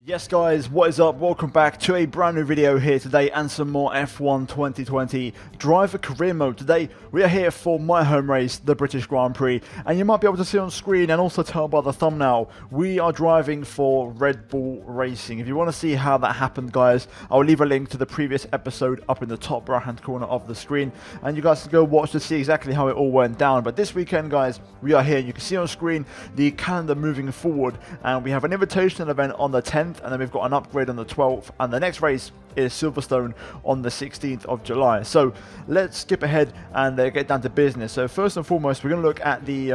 Yes guys, what is up? Welcome back to a brand new video here today and some more F1 2020 driver career mode. Today we are here for my home race, the British Grand Prix, and you might be able to see on screen and also tell by the thumbnail, we are driving for Red Bull Racing. If you want to see how that happened guys, I'll leave a link to the previous episode up in the top right hand corner of the screen and you guys can go watch to see exactly how it all went down. But this weekend guys, we are here. You can see on screen the calendar moving forward and we have an invitational event on the 10th. And then we've got an upgrade on the 12th, and the next race is Silverstone on the 16th of July. So let's skip ahead and get down to business. So first and foremost, we're going to look at the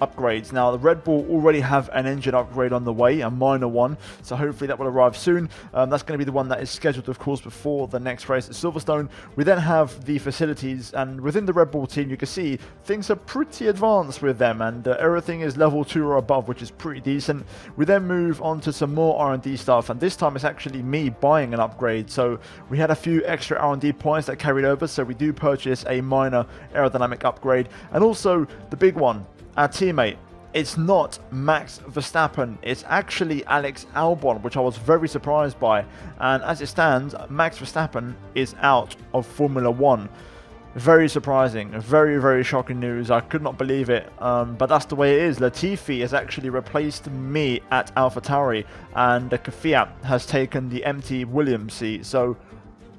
upgrades. Now, the Red Bull already have an engine upgrade on the way, a minor one, so hopefully that will arrive soon. That's going to be the one that is scheduled, of course, before the next race at Silverstone. We then have the facilities, and within the Red Bull team, you can see things are pretty advanced with them, and everything is level 2 or above, which is pretty decent. We then move on to some more R&D stuff, and this time it's actually me buying an upgrade. So we had a few extra R&D points that carried over, so we do purchase a minor aerodynamic upgrade. And also the big one, our teammate, it's not Max Verstappen, it's actually Alex Albon, which I was very surprised by. And as it stands, Max Verstappen is out of Formula 1. Very surprising, very shocking news. I could not believe it, but that's the way it is. Latifi has actually replaced me at AlphaTauri, and Kvyat has taken the empty Williams seat. So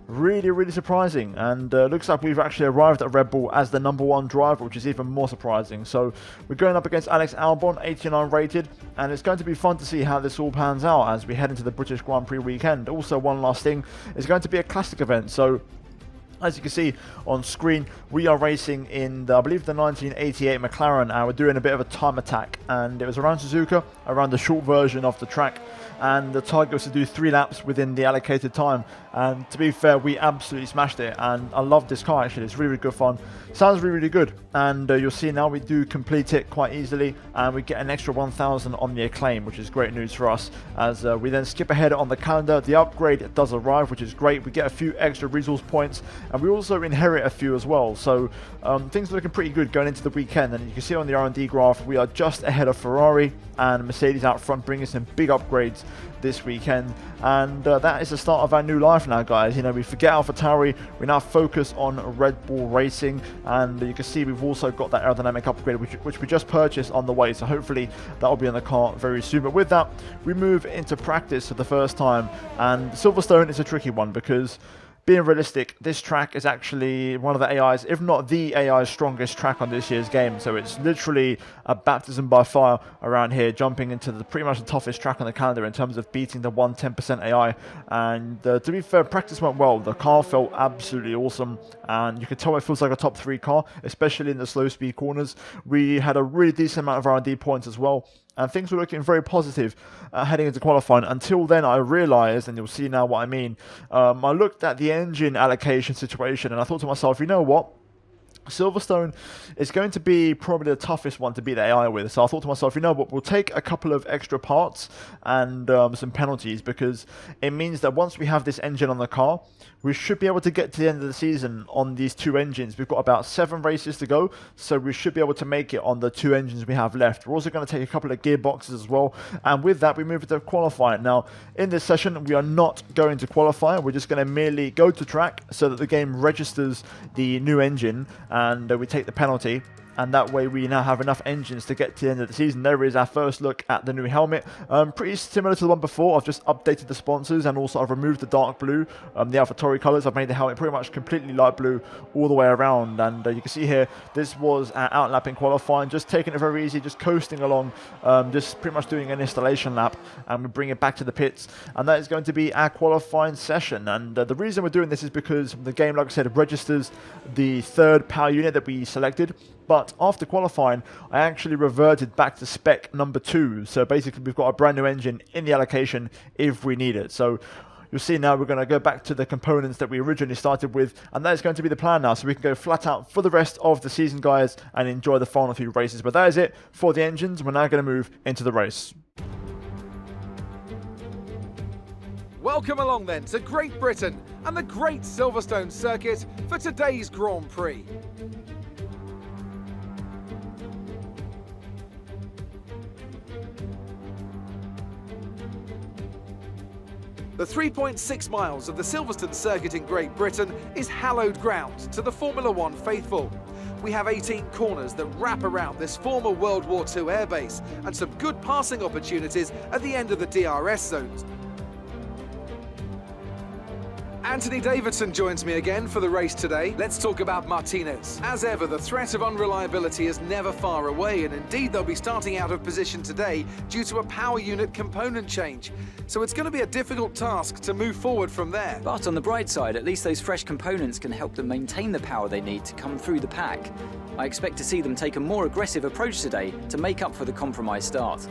really surprising, and looks like we've actually arrived at Red Bull as the #1 driver, which is even more surprising. So we're going up against Alex Albon, 89 rated, and it's going to be fun to see how this all pans out as we head into the British Grand Prix weekend. Also, one last thing, it's going to be a classic event, so as you can see on screen, we are racing in, I believe, the 1988 McLaren, and we're doing a bit of a time attack. And it was around Suzuka, around the short version of the track, and the target was to do 3 laps within the allocated time. And to be fair, we absolutely smashed it, and I love this car actually. It's really good fun. Sounds really good, and you'll see now we do complete it quite easily, and we get an extra 1,000 on the acclaim, which is great news for us. As we then skip ahead on the calendar, the upgrade does arrive, which is great. We get a few extra resource points, and we also inherit a few as well. So things are looking pretty good going into the weekend, and you can see on the R&D graph we are just ahead of Ferrari and Mercedes out front, bringing some big upgrades this weekend. And that is the start of our new life now guys. You know, we forget AlphaTauri, we now focus on Red Bull Racing, and you can see we've also got that aerodynamic upgrade which we just purchased on the way, so hopefully that will be in the car very soon. But with that, we move into practice for the first time, and Silverstone is a tricky one because, being realistic, this track is actually one of the AI's, if not the AI's strongest track on this year's game. So it's literally a baptism by fire around here, jumping into pretty much the toughest track on the calendar in terms of beating the 110% AI. And to be fair, practice went well. The car felt absolutely awesome, and you can tell it feels like a top 3 car, especially in the slow speed corners. We had a really decent amount of R&D points as well, and things were looking very positive heading into qualifying. Until then, I realised, and you'll see now what I mean, I looked at the engine allocation situation and I thought to myself, you know what? Silverstone is going to be probably the toughest one to beat the AI with. So I thought to myself, you know what, we'll take a couple of extra parts and some penalties, because it means that once we have this engine on the car, we should be able to get to the end of the season on these 2 engines. We've got about 7 races to go, so we should be able to make it on the 2 engines we have left. We're also going to take a couple of gearboxes as well, and with that we move into qualifying. Now, in this session, we are not going to qualify. We're just going to merely go to track so that the game registers the new engine, and we take the penalty, and that way we now have enough engines to get to the end of the season. There is our first look at the new helmet, pretty similar to the one before. I've just updated the sponsors, and also I've removed the dark blue, the AlphaTauri colours. I've made the helmet pretty much completely light blue all the way around, and you can see here, this was our outlap in qualifying, just taking it very easy, just coasting along, just pretty much doing an installation lap, and we bring it back to the pits, and that is going to be our qualifying session. And the reason we're doing this is because the game, like I said, registers the 3rd power unit that we selected. But after qualifying, I actually reverted back to spec number 2. So basically, we've got a brand new engine in the allocation if we need it. So you'll see now we're going to go back to the components that we originally started with, and that is going to be the plan now. So we can go flat out for the rest of the season, guys, and enjoy the final few races. But that is it for the engines. We're now going to move into the race. Welcome along then to Great Britain and the Great Silverstone circuit for today's Grand Prix. The 3.6 miles of the Silverstone circuit in Great Britain is hallowed ground to the Formula One faithful. We have 18 corners that wrap around this former World War II airbase and some good passing opportunities at the end of the DRS zones. Anthony Davidson joins me again for the race today. Let's talk about Martinez. As ever, the threat of unreliability is never far away, and indeed they'll be starting out of position today due to a power unit component change. So it's going to be a difficult task to move forward from there. But on the bright side, at least those fresh components can help them maintain the power they need to come through the pack. I expect to see them take a more aggressive approach today to make up for the compromised start.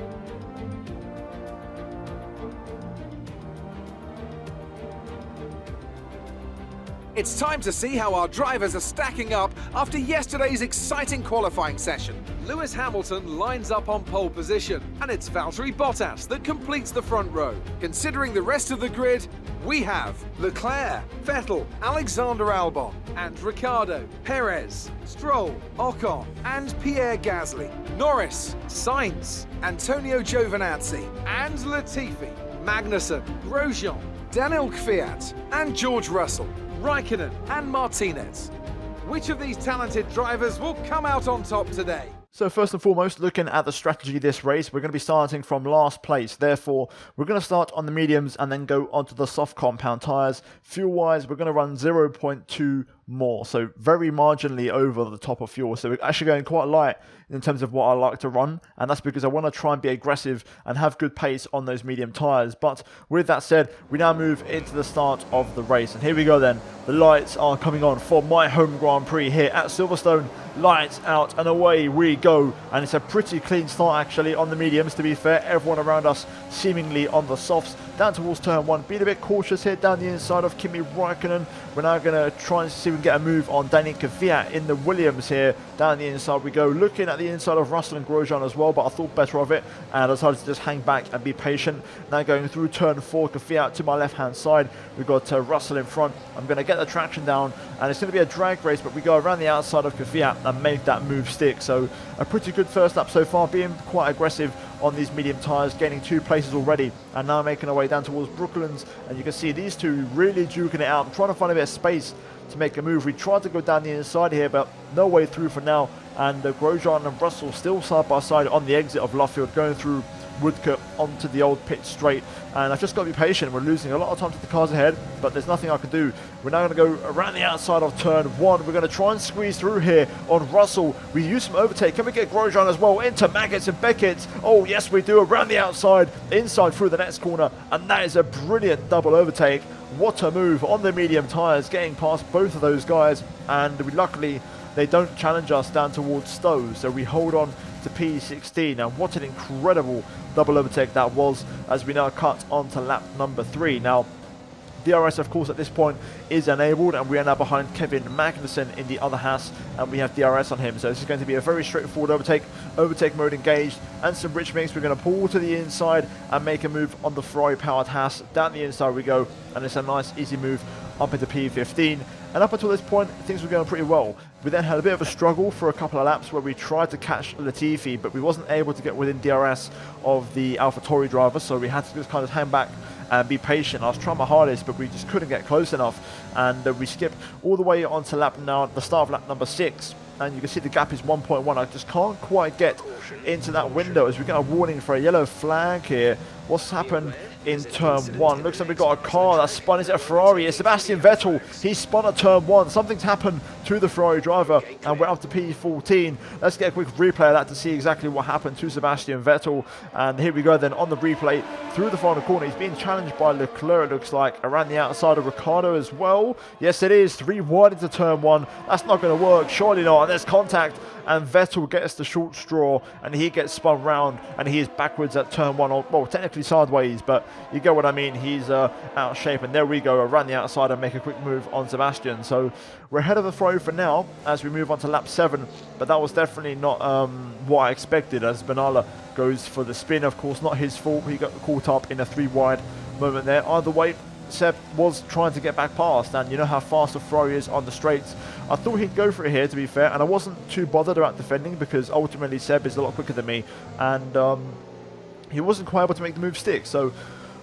It's time to see how our drivers are stacking up after yesterday's exciting qualifying session. Lewis Hamilton lines up on pole position, and it's Valtteri Bottas that completes the front row. Considering the rest of the grid, we have Leclerc, Vettel, Alexander Albon, and Ricciardo, Perez, Stroll, Ocon, and Pierre Gasly, Norris, Sainz, Antonio Giovinazzi, and Latifi, Magnussen, Grosjean, Daniel Kvyat, and George Russell, Raikkonen and Martinez. Which of these talented drivers will come out on top today? So first and foremost, looking at the strategy this race, we're going to be starting from last place. Therefore, we're going to start on the mediums and then go onto the soft compound tyres. Fuel-wise, we're going to run 0.2 more, so very marginally over the top of fuel. So we're actually going quite light in terms of what I like to run, and that's because I want to try and be aggressive and have good pace on those medium tyres. But with that said, we now move into the start of the race, and here we go then. The lights are coming on for my home Grand Prix here at Silverstone. Lights out and away we go, and it's a pretty clean start actually on the mediums, to be fair. Everyone around us seemingly on the softs. Down towards turn one, being a bit cautious here down the inside of Kimi Raikkonen. We're now going to try and see if we can get a move on Daniel Kvyat in the Williams here. Down the inside we go, looking at the inside of Russell and Grosjean as well, but I thought better of it and I decided to just hang back and be patient. Now going through turn four, Kvyat to my left hand side. We've got Russell in front. I'm going to get the traction down, and it's going to be a drag race, but we go around the outside of Kvyat and make that move stick. So a pretty good first lap so far, being quite aggressive on these medium tyres, gaining 2 places already, and now making our way down towards Brooklands. And you can see these two really duking it out, trying to find a bit of space to make a move. We tried to go down the inside here, but no way through for now. And Grosjean and Russell still side by side on the exit of Luffield, going through Woodcote onto the old pit straight. And I've just got to be patient. We're losing a lot of time to the cars ahead, but there's nothing I can do. We're now going to go around the outside of turn one. We're going to try and squeeze through here on Russell. We use some overtake. Can we get Grosjean as well into Maggots and Beckett? Oh yes we do, around the outside, inside through the next corner, and that is a brilliant double overtake. What a move on the medium tyres, getting past both of those guys, and luckily they don't challenge us down towards Stowe, so we hold on to P16. Now what an incredible double overtake that was, as we now cut on to lap number 3. Now DRS of course at this point is enabled, and we are now behind Kevin Magnussen in the other Haas, and we have DRS on him. So this is going to be a very straightforward overtake mode engaged, and some rich mix. We're going to pull to the inside and make a move on the Ferrari powered Haas. Down the inside we go, and it's a nice easy move up into P15. And up until this point, things were going pretty well. We then had a bit of a struggle for a couple of laps where we tried to catch Latifi, but we wasn't able to get within DRS of the AlphaTauri driver, so we had to just kind of hang back and be patient. I was trying my hardest, but we just couldn't get close enough, and we skipped all the way onto lap now, the start of lap number 6. And you can see the gap is 1.1. I just can't quite get into that window as we get a warning for a yellow flag here. What's happened in turn 1? Looks like we've got a car that spun. Is it a Ferrari? It's Sebastian Vettel. He spun at turn 1. Something's happened to the Ferrari driver, and we're up to P14. Let's get a quick replay of that to see exactly what happened to Sebastian Vettel. And here we go then on the replay through the final corner. He's being challenged by Leclerc, it looks like, around the outside of Ricciardo as well. Yes, it is. 3 wide into turn 1. That's not going to work. Surely not. And there's contact, and Vettel gets the short straw, and he gets spun round, and he is backwards at turn 1. Well, technically sideways, but you get what I mean. He's out of shape, and there we go around the outside and make a quick move on Sebastian. So we're ahead of the throw for now as we move on to lap 7, but that was definitely not what I expected, as Benalla goes for the spin. Of course, not his fault. He got caught up in a 3 wide moment there. Either way, Seb was trying to get back past, and you know how fast the Ferrari is on the straights. I thought he'd go for it here, to be fair, and I wasn't too bothered about defending because ultimately Seb is a lot quicker than me, and he wasn't quite able to make the move stick. So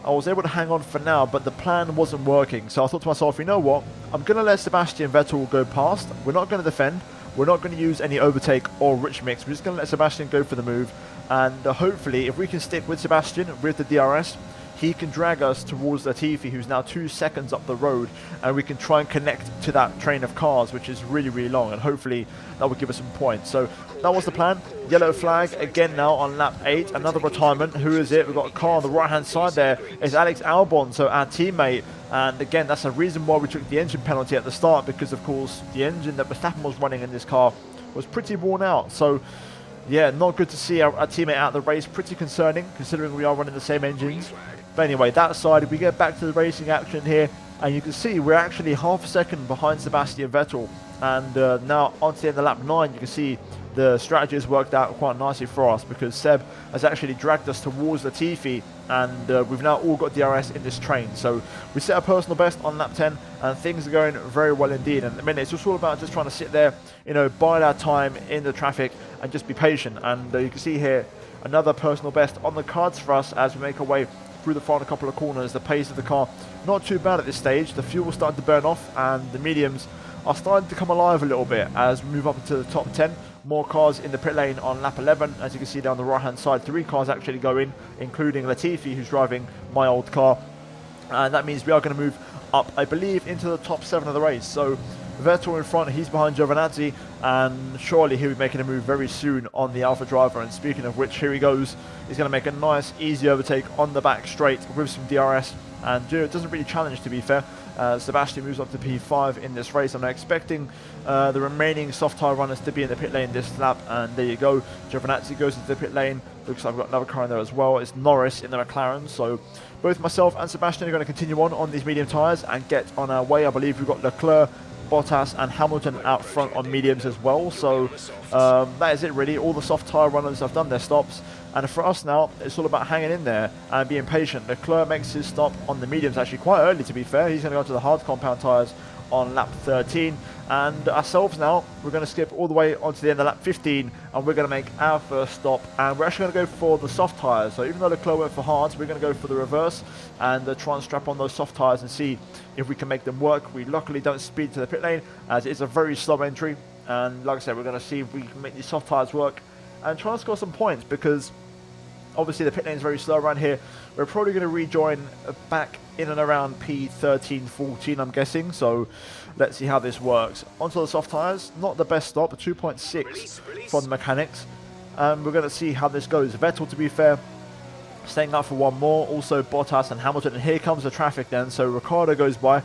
I was able to hang on for now, but the plan wasn't working. So I thought to myself, you know what? I'm going to let Sebastian Vettel go past. We're not going to defend. We're not going to use any overtake or rich mix. We're just going to let Sebastian go for the move. And hopefully, if we can stick with Sebastian, with the DRS, he can drag us towards Latifi, who's now 2 seconds up the road, and we can try and connect to that train of cars, which is really, really long, and hopefully that will give us some points. So that was the plan. Yellow flag again now on lap 8. Another retirement. Who is it? We've got a car on the right-hand side there. It's Alex Albon, so our teammate. And again, that's a reason why we took the engine penalty at the start, because, of course, the engine that Verstappen was running in this car was pretty worn out. So, yeah, not good to see our teammate out of the race. Pretty concerning, considering we are running the same engines. But anyway, that side, we get back to the racing action here, and you can see we're actually half a second behind Sebastian Vettel. And now onto the end of lap 9, you can see the strategy has worked out quite nicely for us, because Seb has actually dragged us towards Latifi, and we've now all got DRS in this train. So we set a personal best on lap 10, and things are going very well indeed. And at the minute, it's just all about just trying to sit there, you know, bide our time in the traffic and just be patient. And you can see here another personal best on the cards for us as we make our way through the final couple of corners. The pace of the car not too bad at this stage. The fuel's starting to burn off, and the mediums are starting to come alive a little bit as we move up into the top 10. More cars in the pit lane on lap 11. As you can see down the right hand side, 3 cars actually go in, including Latifi, who's driving my old car, and that means we are going to move up, I believe, into the top 7 of the race. So Vettel in front, he's behind Giovinazzi, and surely he'll be making a move very soon on the Alpha driver. And speaking of which, here he goes. He's going to make a nice easy overtake on the back straight with some DRS, and Gio doesn't really challenge, to be fair. Sebastian moves up to P5 in this race. I'm now expecting the remaining soft tyre runners to be in the pit lane this lap, and there you go. Giovinazzi goes into the pit lane. Looks like I've got another car in there as well. It's Norris in the McLaren. So both myself and Sebastian are going to continue on these medium tyres and get on our way. I believe we've got Leclerc, Bottas and Hamilton out front on mediums as well. So that is it really. All the soft tyre runners have done their stops, and for us now it's all about hanging in there and being patient. Leclerc makes his stop on the mediums actually quite early, to be fair. He's going to go to the hard compound tyres on lap 13, and ourselves now, we're going to skip all the way onto the end of lap 15, and we're going to make our first stop, and we're actually going to go for the soft tyres. So even though Leclerc went for hards, we're going to go for the reverse and try and strap on those soft tyres and see if we can make them work. We luckily don't speed to the pit lane, as it's a very slow entry, and like I said, we're going to see if we can make these soft tyres work and try and score some points, because obviously the pit lane is very slow around here. We're probably going to rejoin back in and around P13, 14, I'm guessing. So let's see how this works. Onto the soft tyres. Not the best stop, a 2.6 for the mechanics. And we're going to see how this goes. Vettel, to be fair, staying up for one more. Also Bottas and Hamilton. And here comes the traffic then. So Ricciardo goes by.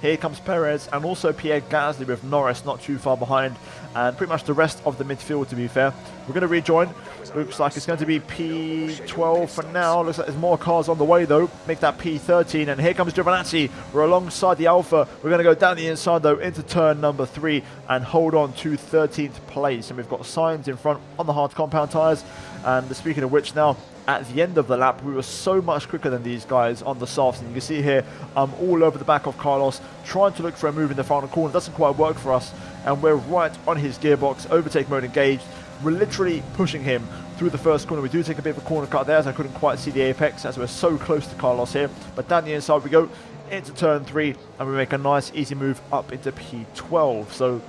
Here comes Perez and also Pierre Gasly with Norris not too far behind, and pretty much the rest of the midfield, to be fair. We're going to rejoin. Looks like it's going to be P12 for now. Looks like there's more cars on the way though. Make that P13, and here comes Giovinazzi. We're alongside the Alpha. We're going to go down the inside though into turn number 3 and hold on to 13th place. And we've got Sainz in front on the hard compound tyres. And speaking of which, now at the end of the lap, we were so much quicker than these guys on the softs. And you can see here, I'm all over the back of Carlos, trying to look for a move in the final corner. It doesn't quite work for us, and we're right on his gearbox. Overtake mode engaged. We're literally pushing him through the first corner. We do take a bit of a corner cut there, as I couldn't quite see the apex as we're so close to Carlos here. But down the inside we go into turn 3, and we make a nice easy move up into P12. So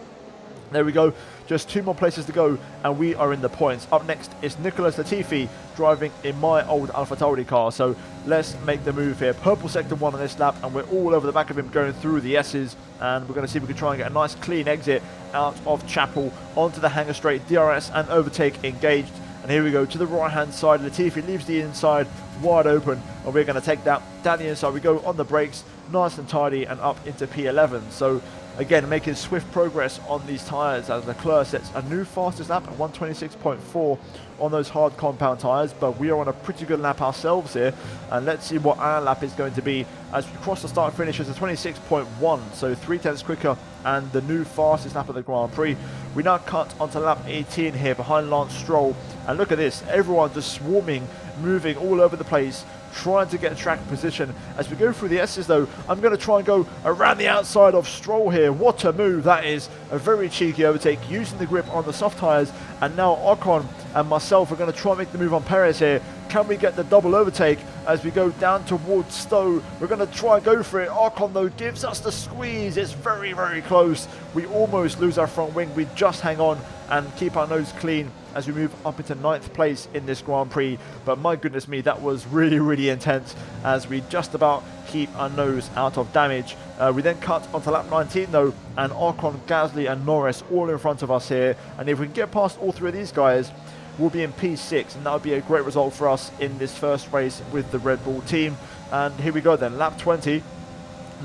there we go. Just 2 more places to go, and we are in the points. Up next is Nicholas Latifi driving in my old Alfa Tauri car. So let's make the move here. Purple sector 1 on this lap, and we're all over the back of him going through the S's. And we're going to see if we can try and get a nice clean exit out of Chapel onto the hanger straight. DRS and overtake engaged. And here we go to the right hand side. Latifi leaves the inside wide open, and we're going to take that down the inside. We go on the brakes, nice and tidy, and up into P11. So again, making swift progress on these tyres as Leclerc sets a new fastest lap at 126.4 on those hard compound tyres, but we are on a pretty good lap ourselves here, and let's see what our lap is going to be as we cross the start finish as a 26.1, so 3/10 quicker and the new fastest lap of the Grand Prix. We now cut onto lap 18 here behind Lance Stroll, and look at this, everyone just swarming, moving all over the place, trying to get track position. As we go through the S's though, I'm going to try and go around the outside of Stroll here. What a move that is. A very cheeky overtake using the grip on the soft tyres, and now Ocon and myself are going to try and make the move on Perez here. Can we get the double overtake? as we go down towards Stowe. We're going to try and go for it. Ocon, though, gives us the squeeze. It's very, very close. We almost lose our front wing. We just hang on and keep our nose clean as we move up into 9th place in this Grand Prix. But my goodness me, that was really, really intense as we just about keep our nose out of damage. We then cut onto lap 19 though, and Ocon, Gasly and Norris all in front of us here. And if we can get past all three of these guys, we'll be in P6, and that would be a great result for us in this first race with the Red Bull team. And here we go then, lap 20.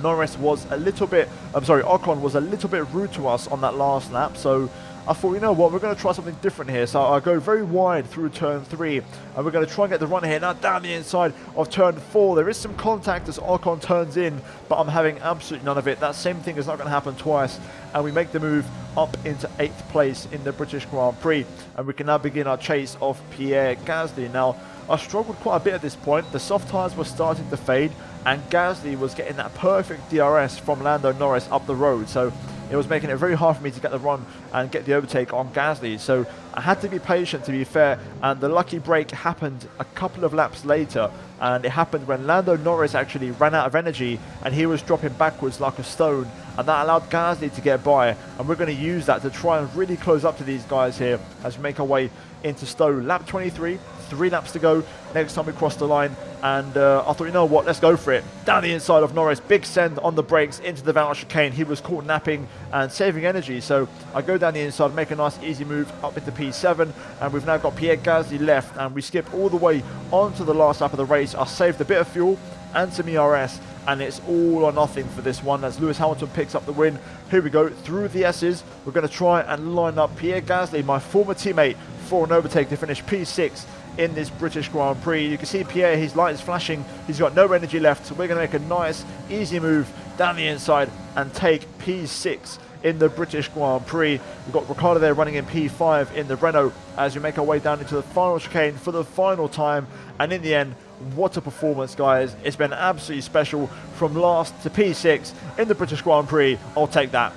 Norris was a little bit, Ocon was a little bit rude to us on that last lap, so I thought, you know what, we're going to try something different here. So I go very wide through turn 3, and we're going to try and get the run here. Now down the inside of turn 4, there is some contact as Ocon turns in, but I'm having absolutely none of it. That same thing is not going to happen twice, and we make the move up into 8th place in the British Grand Prix, and we can now begin our chase of Pierre Gasly. Now, I struggled quite a bit at this point. The soft tyres were starting to fade, and Gasly was getting that perfect DRS from Lando Norris up the road, so it was making it very hard for me to get the run and get the overtake on Gasly. So I had to be patient, to be fair, and the lucky break happened a couple of laps later, and it happened when Lando Norris actually ran out of energy and he was dropping backwards like a stone, and that allowed Gasly to get by, and we're going to use that to try and really close up to these guys here as we make our way into Stowe. Lap 23, 3 laps to go next time we cross the line, and I thought, you know what, let's go for it. Down the inside of Norris, big send on the brakes into the Veloce chicane. He was caught napping and saving energy, so I go down the inside, make a nice easy move up into P7, and we've now got Pierre Gasly left, and we skip all the way onto the last lap of the race. I saved a bit of fuel and some ERS, and it's all or nothing for this one as Lewis Hamilton picks up the win. Here we go through the S's. We're going to try and line up Pierre Gasly, my former teammate, for an overtake to finish P6 in this British Grand Prix. You can see Pierre, his light is flashing, he's got no energy left, so we're going to make a nice easy move down the inside and take P6 in the British Grand Prix. We've got Ricciardo there running in P5 in the Renault as we make our way down into the final chicane for the final time, and in the end, what a performance, guys. It's been absolutely special. From last to P6 in the British Grand Prix. I'll take that.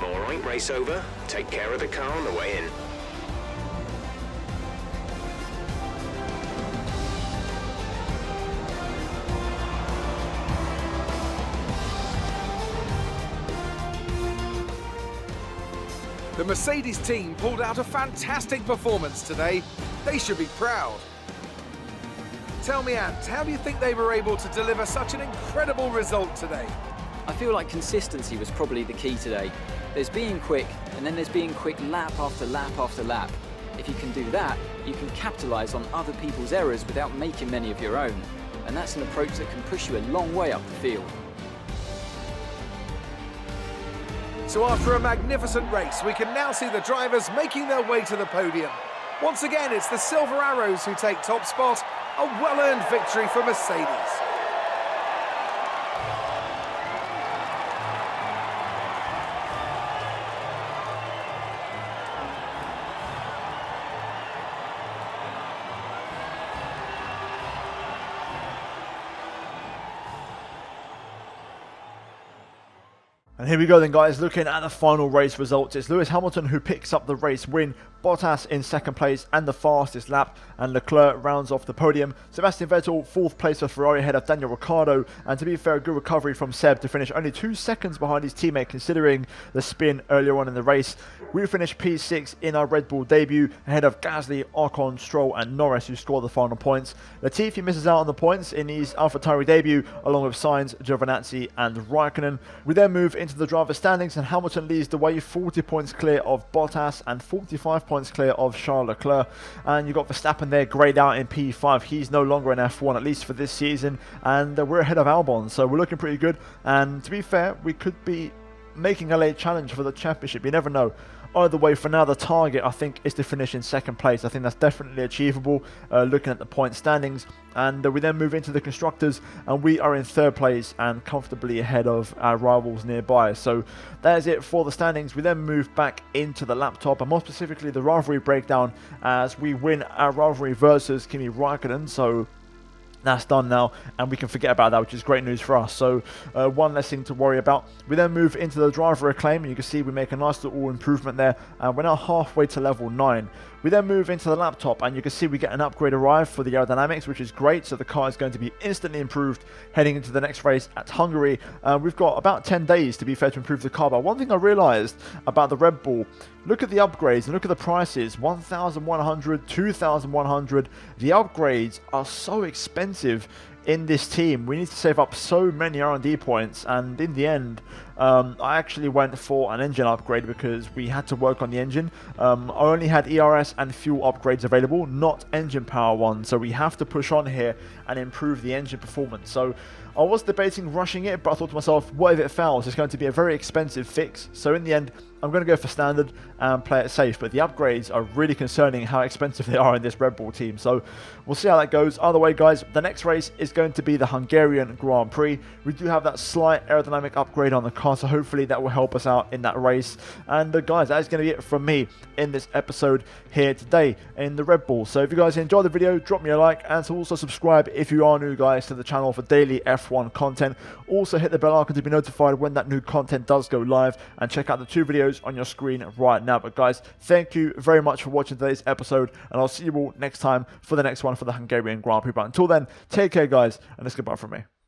All right, race over. Take care of the car on the way in. The Mercedes team pulled out a fantastic performance today. They should be proud. Tell me, Ant, how do you think they were able to deliver such an incredible result today? I feel like consistency was probably the key today. There's being quick, and then there's being quick lap after lap after lap. If you can do that, you can capitalise on other people's errors without making many of your own. And that's an approach that can push you a long way up the field. So after a magnificent race, we can now see the drivers making their way to the podium. Once again, it's the Silver Arrows who take top spot. A well-earned victory for Mercedes. And here we go then, guys, looking at the final race results. It's Lewis Hamilton who picks up the race win, Bottas in second place and the fastest lap, and Leclerc rounds off the podium. Sebastian Vettel, fourth place for Ferrari ahead of Daniel Ricciardo, and to be fair, a good recovery from Seb to finish only 2 seconds behind his teammate considering the spin earlier on in the race. We finished P6 in our Red Bull debut ahead of Gasly, Ocon, Stroll and Norris who scored the final points. Latifi misses out on the points in his AlphaTauri debut along with Sainz, Giovinazzi and Raikkonen. We then move into the driver standings and Hamilton leads the way, 40 points clear of Bottas and 45 points clear of Charles Leclerc. And you've got Verstappen there greyed out in P5. He's no longer in F1, at least for this season, and we're ahead of Albon, so we're looking pretty good. And to be fair, we could be making a late challenge for the championship. You never know. Either way, for now, the target, I think, is to finish in second place. I think that's definitely achievable, looking at the point standings. And we then move into the Constructors, and we are in third place and comfortably ahead of our rivals nearby. So that is it for the standings. We then move back into the laptop, and more specifically the rivalry breakdown, as we win our rivalry versus Kimi Raikkonen. So That's done now, and we can forget about that, which is great news for us. So one less thing to worry about. We then move into the driver acclaim, and you can see we make a nice little improvement there, and we're now halfway to level 9. We then move into the laptop, and you can see we get an upgrade arrive for the aerodynamics, which is great. So the car is going to be instantly improved heading into the next race at Hungary. We've got about 10 days, to be fair, to improve the car. But one thing I realized about the Red Bull, look at the upgrades and look at the prices. 1,100, 2,100. The upgrades are so expensive in this team. We need to save up so many R&D points, and in the end I actually went for an engine upgrade because we had to work on the engine. I only had ERS and fuel upgrades available, not engine power ones, so we have to push on here and improve the engine performance. So I was debating rushing it, but I thought to myself, what if it fails? It's going to be a very expensive fix. So in the end, I'm going to go for standard and play it safe. But the upgrades are really concerning how expensive they are in this Red Bull team. So we'll see how that goes. Either way, guys, the next race is going to be the Hungarian Grand Prix. We do have that slight aerodynamic upgrade on the car, so hopefully that will help us out in that race. And guys, that is going to be it from me in this episode here today in the Red Bull. So if you guys enjoyed the video, drop me a like, and to also subscribe if you are new, guys, to the channel for daily F1 content. Also hit the bell icon to be notified when that new content does go live, and check out the 2 videos on your screen right now. But guys, thank you very much for watching today's episode, and I'll see you all next time for the next one for the Hungarian Grand Prix. But until then, take care, guys, and it's goodbye from me.